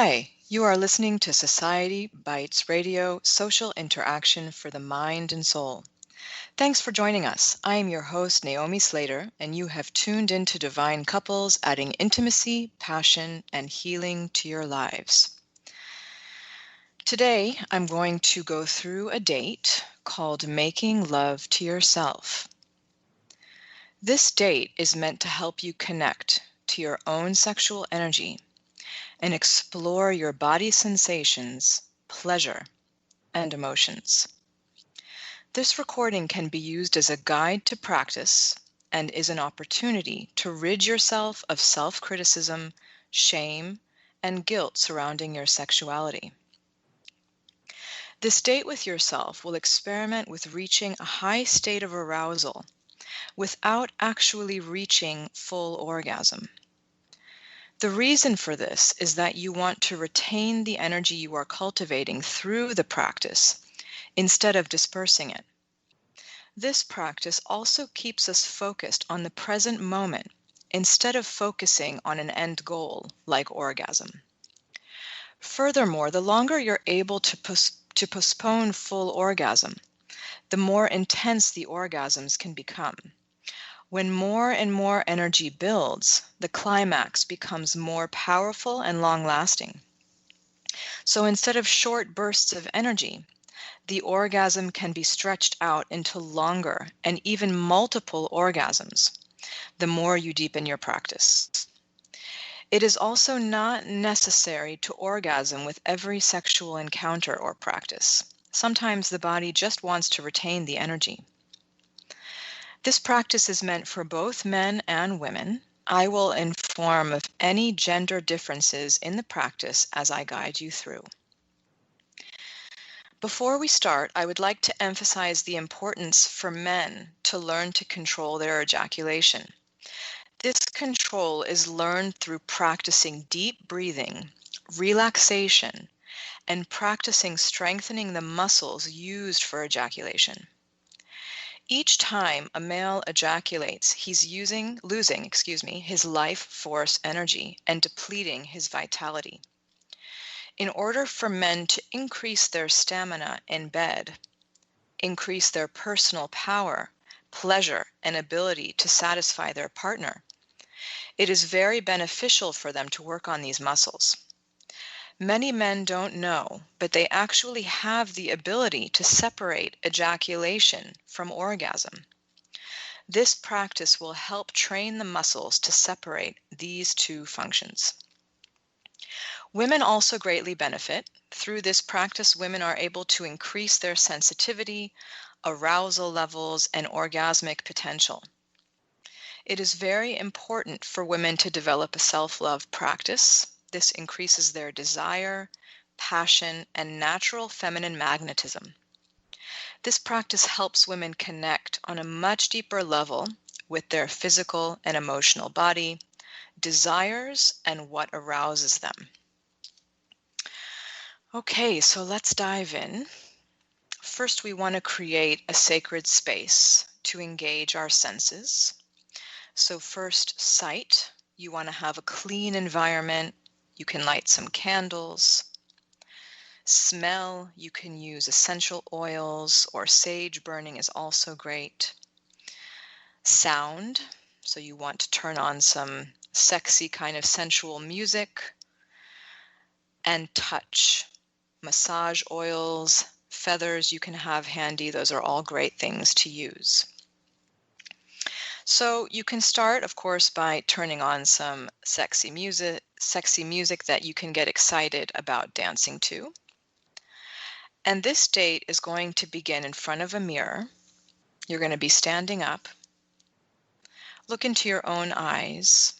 Hi, you are listening to Society Bites Radio, social interaction for the mind and soul. Thanks for joining us. I am your host, Naomi Slater, and you have tuned into Divine Couples, adding intimacy, passion, and healing to your lives. Today, I'm going to go through a date called Making Love to Yourself. This date is meant to help you connect to your own sexual energy and explore your body sensations, pleasure, and emotions. This recording can be used as a guide to practice and is an opportunity to rid yourself of self-criticism, shame, and guilt surrounding your sexuality. This date with yourself will experiment with reaching a high state of arousal without actually reaching full orgasm. The reason for this is that you want to retain the energy you are cultivating through the practice instead of dispersing it. This practice also keeps us focused on the present moment instead of focusing on an end goal like orgasm. Furthermore, the longer you're able to postpone full orgasm, the more intense the orgasms can become. When more and more energy builds, the climax becomes more powerful and long-lasting. So instead of short bursts of energy, the orgasm can be stretched out into longer and even multiple orgasms, the more you deepen your practice. It is also not necessary to orgasm with every sexual encounter or practice. Sometimes the body just wants to retain the energy. This practice is meant for both men and women. I will inform of any gender differences in the practice as I guide you through. Before we start, I would like to emphasize the importance for men to learn to control their ejaculation. This control is learned through practicing deep breathing, relaxation, and practicing strengthening the muscles used for ejaculation. Each time a male ejaculates, he's losing his life force energy and depleting his vitality. In order for men to increase their stamina in bed, increase their personal power, pleasure, and ability to satisfy their partner, it is very beneficial for them to work on these muscles. Many men don't know, but they actually have the ability to separate ejaculation from orgasm. This practice will help train the muscles to separate these two functions. Women also greatly benefit. Through this practice, women are able to increase their sensitivity, arousal levels, and orgasmic potential. It is very important for women to develop a self-love practice. This increases their desire, passion, and natural feminine magnetism. This practice helps women connect on a much deeper level with their physical and emotional body, desires, and what arouses them. Okay, so let's dive in. First, we want to create a sacred space to engage our senses. So first, sight. You want to have a clean environment. You can light some candles. Smell, you can use essential oils or sage burning is also great. Sound, so you want to turn on some sexy kind of sensual music. And touch, massage oils, feathers you can have handy. Those are all great things to use. So you can start, of course, by turning on some sexy music that you can get excited about dancing to. And this date is going to begin in front of a mirror. You're going to be standing up. Look into your own eyes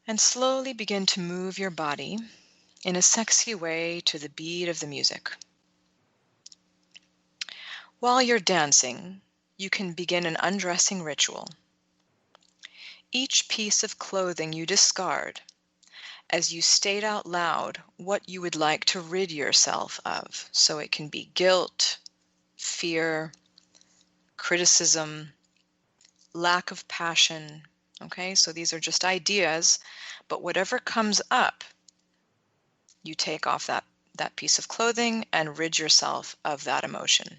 and slowly begin to move your body in a sexy way to the beat of the music. While you're dancing, you can begin an undressing ritual. Each piece of clothing you discard as you state out loud what you would like to rid yourself of. So it can be guilt, fear, criticism, lack of passion. Okay, so these are just ideas, but whatever comes up, you take off that piece of clothing and rid yourself of that emotion.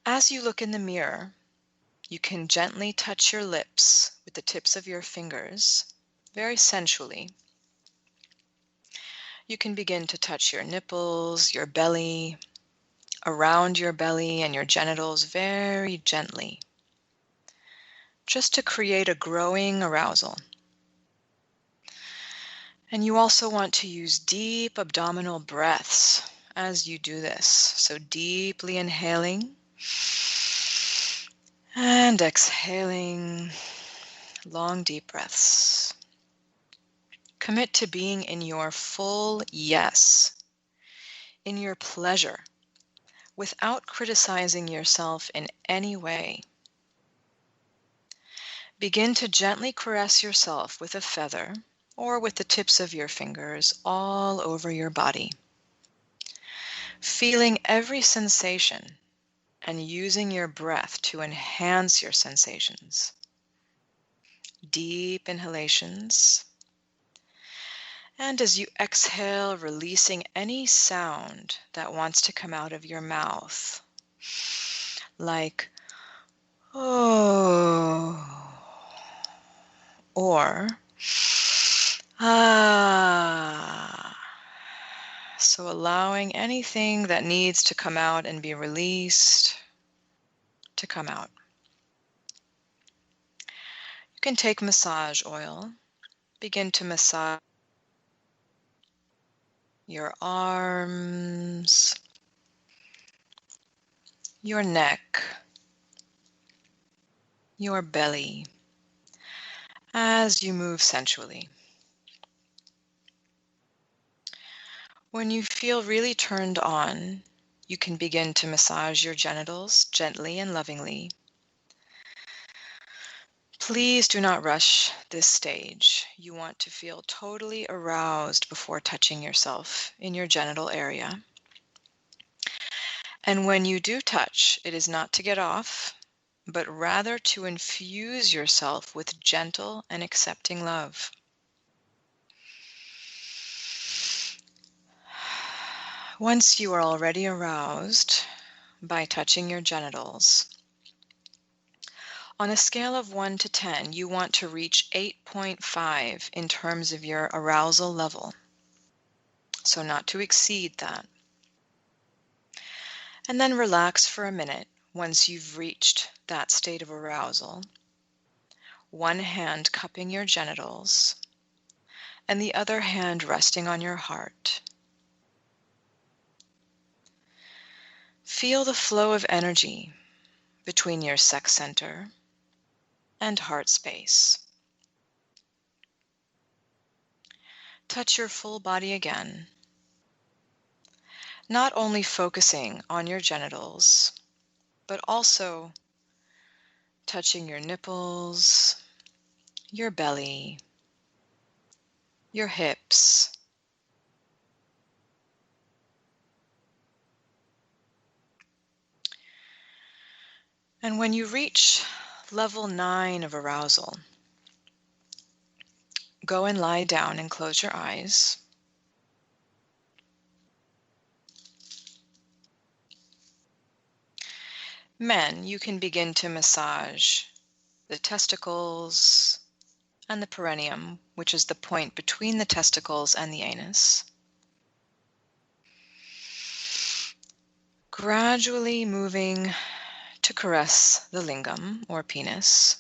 As you look in the mirror, you can gently touch your lips with the tips of your fingers, very sensually. You can begin to touch your nipples, your belly, around your belly and your genitals very gently, just to create a growing arousal. And you also want to use deep abdominal breaths as you do this. So deeply inhaling and exhaling, long deep breaths. Commit to being in your full yes, in your pleasure, without criticizing yourself in any way. Begin to gently caress yourself with a feather or with the tips of your fingers all over your body, feeling every sensation and using your breath to enhance your sensations. Deep inhalations. And as you exhale, releasing any sound that wants to come out of your mouth, like, oh, or, ah. So allowing anything that needs to come out and be released to come out. You can take massage oil, begin to massage your arms, your neck, your belly, as you move sensually. When you feel really turned on, you can begin to massage your genitals gently and lovingly. Please do not rush this stage. You want to feel totally aroused before touching yourself in your genital area. And when you do touch, it is not to get off, but rather to infuse yourself with gentle and accepting love. Once you are already aroused by touching your genitals, on a scale of 1 to 10, you want to reach 8.5 in terms of your arousal level. So not to exceed that. And then relax for a minute once you've reached that state of arousal. One hand cupping your genitals and the other hand resting on your heart. Feel the flow of energy between your sex center and heart space. Touch your full body again, not only focusing on your genitals, but also touching your nipples, your belly, your hips, and when you reach level 9 of arousal, go and lie down and close your eyes. Men, you can begin to massage the testicles and the perineum, which is the point between the testicles and the anus. Gradually moving to caress the lingam or penis.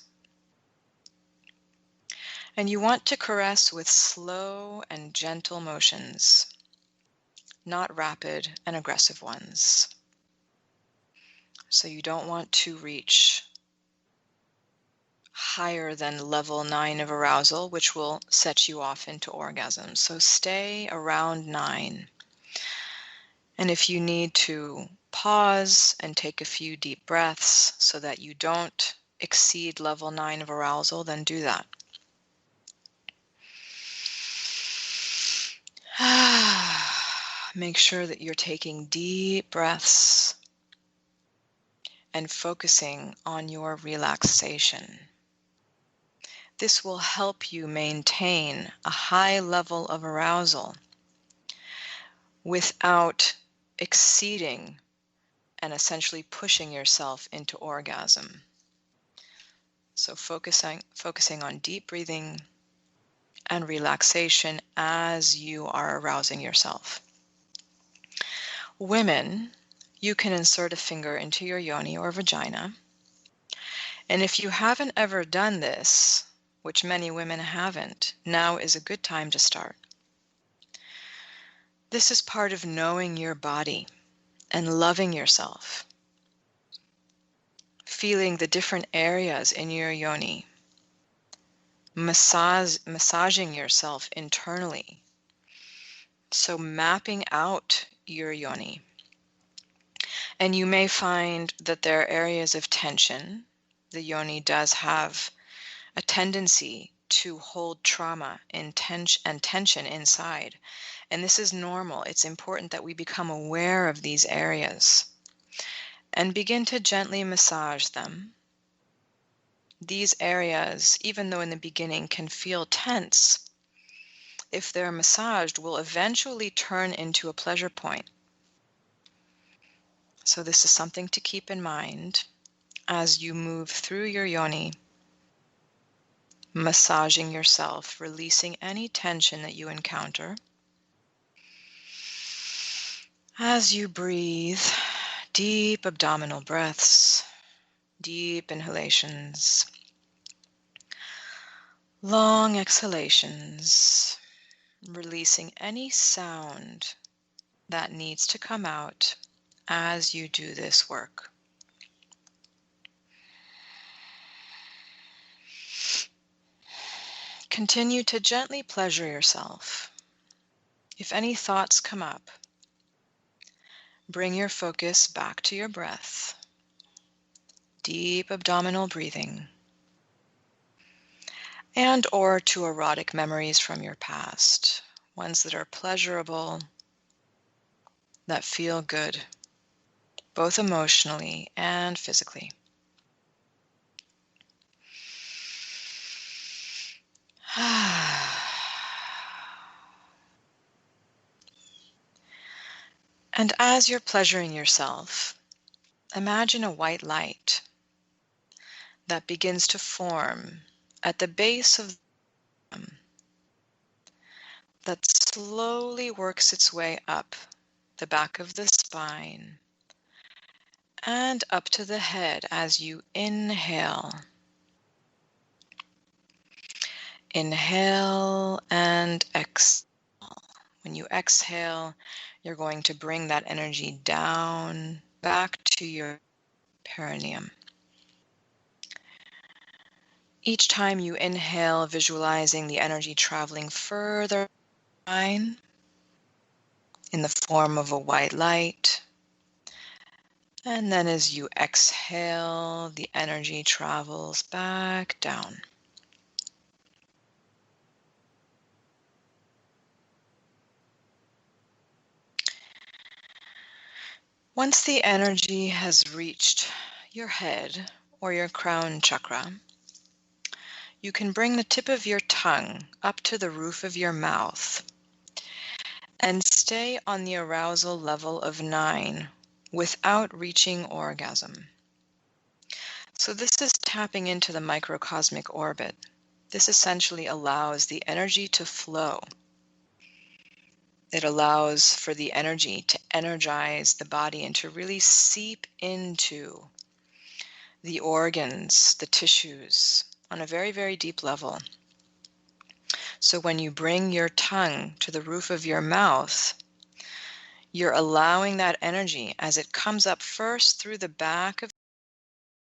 And you want to caress with slow and gentle motions, not rapid and aggressive ones. So you don't want to reach higher than level 9 of arousal, which will set you off into orgasm. So stay around 9. And if you need to pause and take a few deep breaths so that you don't exceed level 9 of arousal, then do that. Make sure that you're taking deep breaths and focusing on your relaxation. This will help you maintain a high level of arousal without exceeding and essentially pushing yourself into orgasm. So focusing on deep breathing and relaxation as you are arousing yourself. Women, you can insert a finger into your yoni or vagina. And if you haven't ever done this, which many women haven't, now is a good time to start. This is part of knowing your body and loving yourself. Feeling the different areas in your yoni. Massaging yourself internally. So mapping out your yoni. And you may find that there are areas of tension. The yoni does have a tendency to hold trauma and tension inside. And this is normal. It's important that we become aware of these areas and begin to gently massage them. These areas, even though in the beginning can feel tense, if they're massaged, will eventually turn into a pleasure point. So this is something to keep in mind as you move through your yoni, massaging yourself, releasing any tension that you encounter. As you breathe, deep abdominal breaths, deep inhalations, long exhalations, releasing any sound that needs to come out as you do this work. Continue to gently pleasure yourself. If any thoughts come up, bring your focus back to your breath. Deep abdominal breathing. And or to erotic memories from your past. Ones that are pleasurable, that feel good, both emotionally and physically. And as you're pleasuring yourself, imagine a white light that begins to form at the base of them, that slowly works its way up the back of the spine and up to the head as you inhale. Inhale and exhale. When you exhale, you're going to bring that energy down back to your perineum. Each time you inhale, visualizing the energy traveling further in the form of a white light. And then as you exhale, the energy travels back down. Once the energy has reached your head or your crown chakra, you can bring the tip of your tongue up to the roof of your mouth and stay on the arousal level of 9 without reaching orgasm. So this is tapping into the microcosmic orbit. This essentially allows the energy to flow. It allows for the energy to energize the body and to really seep into the organs, the tissues, on a very, very deep level. So when you bring your tongue to the roof of your mouth, you're allowing that energy as it comes up first through the back of